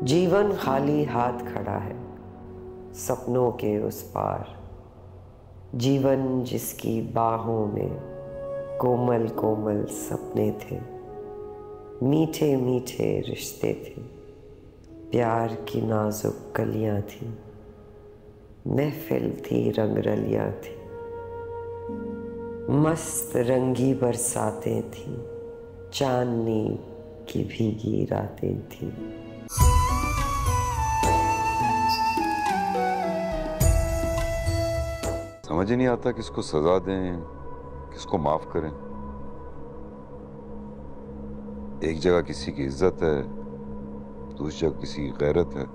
जीवन खाली हाथ खड़ा है सपनों के उस पार। जीवन जिसकी बाहों में कोमल कोमल सपने थे, मीठे मीठे रिश्ते थे, प्यार की नाजुक कलियां थी, महफिल थी रंगरलियां थी, मस्त रंगी बरसातें थी, चांदनी की भीगी रातें थी। समझ ही नहीं आता किसको सजा दें, किसको माफ करें। एक जगह किसी की इज्जत है, दूसरी जगह किसी की गैरत है।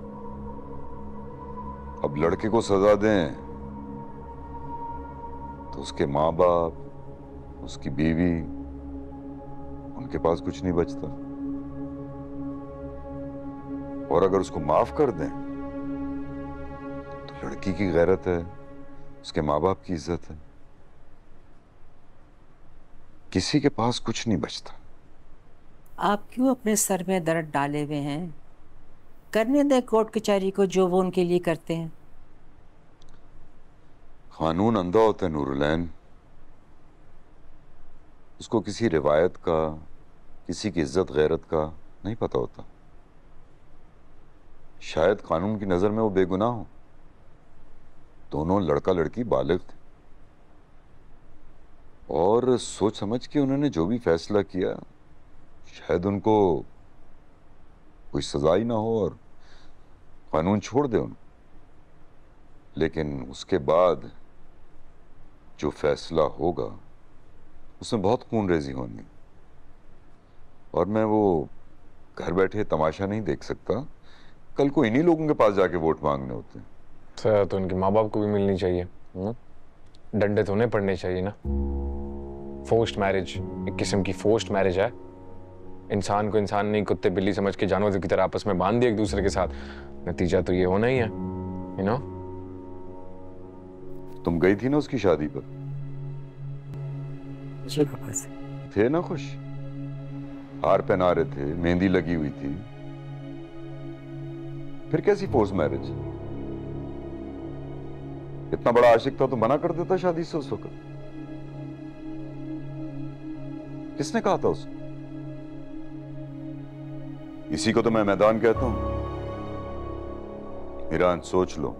अब लड़के को सजा दें तो उसके माँ बाप, उसकी बीवी, उनके पास कुछ नहीं बचता। और अगर उसको माफ कर दें तो लड़की की गैरत है, उसके माँ बाप की इज्जत है, किसी के पास कुछ नहीं बचता। आप क्यों अपने सर में दर्द डाले हुए हैं? करने दें कोर्ट कचहरी को जो वो उनके लिए करते हैं। कानून अंधा होता है नूरुलैन। उसको किसी रिवायत का, किसी की इज्जत गैरत का नहीं पता होता। शायद कानून की नजर में वो बेगुनाह हो। दोनों लड़का लड़की बालिग थे और सोच समझ के उन्होंने जो भी फैसला किया, शायद उनको कोई सजा ही ना हो और कानून छोड़ दे उनको। लेकिन उसके बाद जो फैसला होगा उसमें बहुत खूनरेजी होनी, और मैं वो घर बैठे तमाशा नहीं देख सकता। कल को इन्हीं लोगों के पास जाके वोट मांगने होते हैं। सर तो उनके माँ बाप को भी मिलनी चाहिए, डंडे तो उन्हें पड़ने चाहिए ना। फोर्स्ड मैरिज एक किस्म की फोर्स्ड मैरिज है। इंसान को इंसान नहीं, कुत्ते बिल्ली समझ के जानवरों की तरह आपस में बांध दिया एक दूसरे के साथ। नतीजा तो ये होना ही है, यू नो। तुम गई थी ना उसकी शादी पर? थे ना खुश? हार पहना रहे थे, मेहंदी लगी हुई थी। फिर कैसी फोर्स मैरिज? इतना बड़ा आशिक था तो मना कर देता शादी से उस वक्त। किसने कहा था उसको? इसी को तो मैं मैदान कहता हूं। ईरान, सोच लो,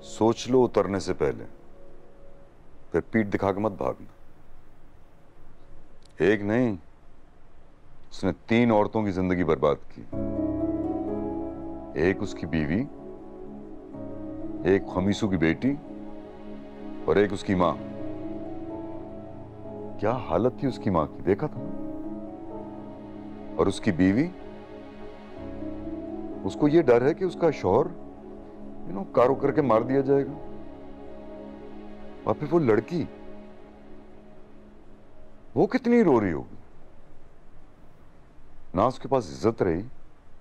सोच लो उतरने से पहले, फिर पीठ दिखा के मत भागना। एक नहीं, उसने 3 औरतों की जिंदगी बर्बाद की। एक उसकी बीवी, एक खमीसू की बेटी और एक उसकी मां। क्या हालत थी उसकी मां की, देखा था? और उसकी बीवी, उसको यह डर है कि उसका शौहर कारो करके मार दिया जाएगा। और फिर वो लड़की, वो कितनी रो रही होगी। ना उसके पास इज्जत रही,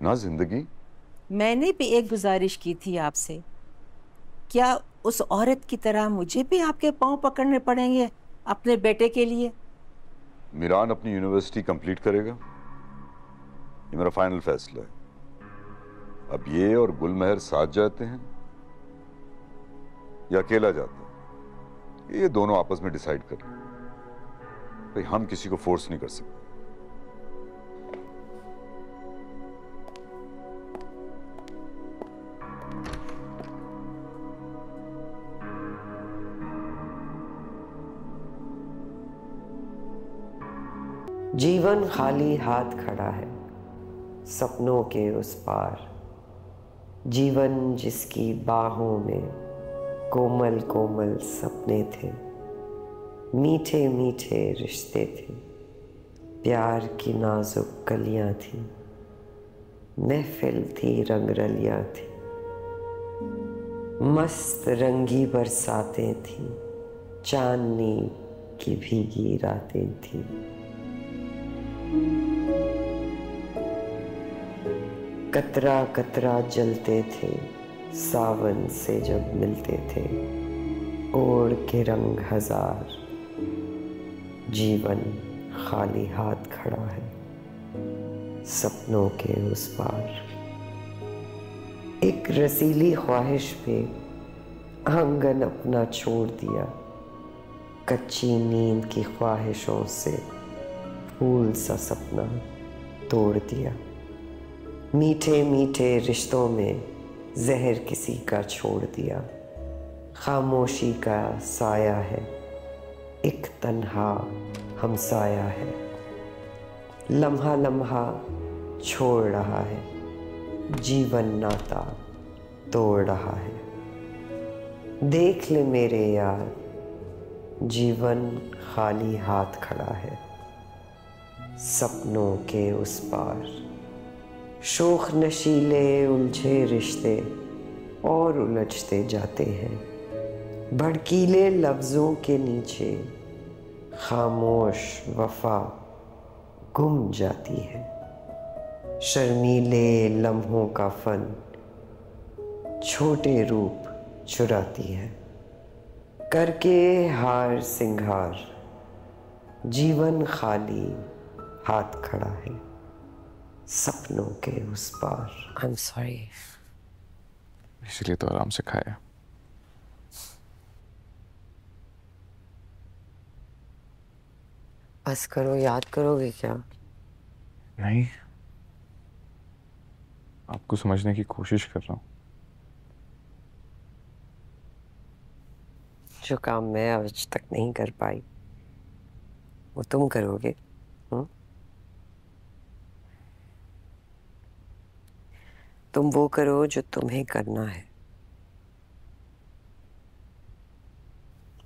ना जिंदगी। मैंने भी एक गुजारिश की थी आपसे, क्या उस औरत की तरह मुझे भी आपके पांव पकड़ने पड़ेंगे अपने बेटे के लिए? मीरान अपनी यूनिवर्सिटी कंप्लीट करेगा, ये मेरा फाइनल फैसला है। अब ये और गुलमहर साथ जाते हैं या अकेला जाता है, ये दोनों आपस में डिसाइड कर। भाई हम किसी को फोर्स नहीं कर सकते। जीवन खाली हाथ खड़ा है सपनों के उस पार। जीवन जिसकी बाहों में कोमल कोमल सपने थे, मीठे मीठे रिश्ते थे, प्यार की नाजुक कलियां थी, महफिल थी रंगरलियां थी, मस्त रंगी बरसातें थी, चांदनी की भीगी रातें थी। कतरा कतरा जलते थे सावन से जब मिलते थे, ओढ़ के रंग हजार। जीवन खाली हाथ खड़ा है सपनों के उस पार। एक रसीली ख्वाहिश पे आंगन अपना छोड़ दिया, कच्ची नींद की ख्वाहिशों से फूल सा सपना तोड़ दिया। मीठे मीठे रिश्तों में जहर किसी का छोड़ दिया। खामोशी का साया है, एक तन्हा हमसाया है, लम्हा लम्हा छोड़ रहा है, जीवन नाता तोड़ रहा है। देख ले मेरे यार, जीवन खाली हाथ खड़ा है, सपनों के उस पार। शोख नशीले उलझे रिश्ते और उलझते जाते हैं, भड़कीले लफ्ज़ों के नीचे खामोश वफा गुम जाती है। शर्मीले लम्हों का फन छोटे रूप चुराती है। करके हार सिंगार जीवन खाली हाथ खड़ा है, सपनों के उस पार। I am sorry. इसलिए तो आराम से खाया। बस करो, याद करोगे क्या? नहीं, आपको समझने की कोशिश कर रहा हूँ। जो काम मैं आज तक नहीं कर पाई वो तुम करोगे। तुम वो करो जो तुम्हें करना है,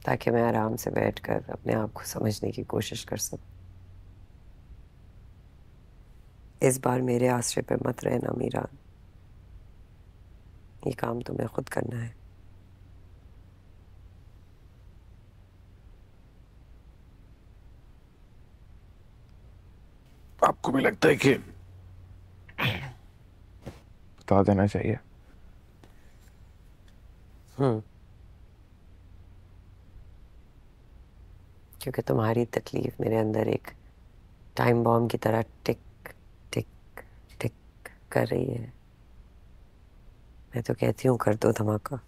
ताकि मैं आराम से बैठकर अपने आप को समझने की कोशिश कर सकूं। इस बार मेरे आश्रय पे मत रहना मीरान, ये काम तुम्हें खुद करना है। आपको भी लगता है कि बता देना चाहिए? क्योंकि तुम्हारी तकलीफ मेरे अंदर एक टाइम बॉम्ब की तरह टिक टिक टिक कर रही है। मैं तो कहती हूँ कर दो धमाका।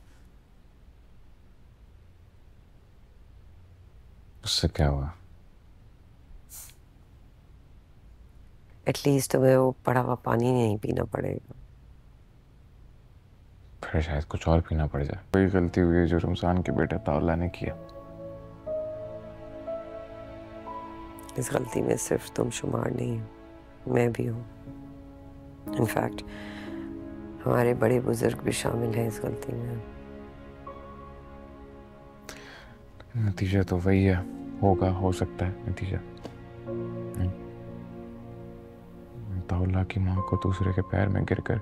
उससे क्या हुआ? एटलीस्ट तुम्हें वो पड़ा हुआ पानी नहीं पीना पड़ेगा। फिर शायद कुछ और पीना पड़ जाए। वही गलती हुई है जो रमजान के बेटे तावला ने किया। इस गलती में सिर्फ तुम शुमार नहीं हो, मैं भी हूँ। इनफैक्ट हमारे बड़े बुजुर्ग भी शामिल हैं इस गलती में। नतीजा तो वही है, होगा, हो सकता है नतीजा। तावला की माँ को दूसरे के पैर में गिरकर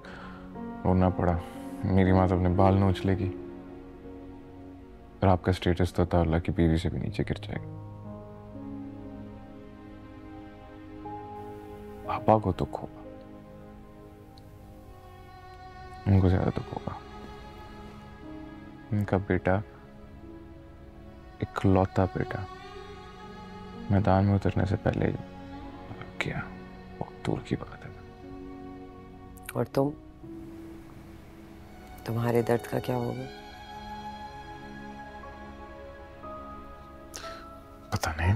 रोना पड़ा। मेरी माँ तो अपने बाल नोच लेगी, और आपका स्टेटस तो तावला की बीवी से भी नीचे गिर जाएगा। पापा को दुख होगा, उनको ज्यादा दुख होगा। उनका बेटा, इकलौता बेटा, मैदान में उतरने से पहले किया, बहुत दूर की बात है। और तुम्हारे दर्द का क्या होगा? पता नहीं।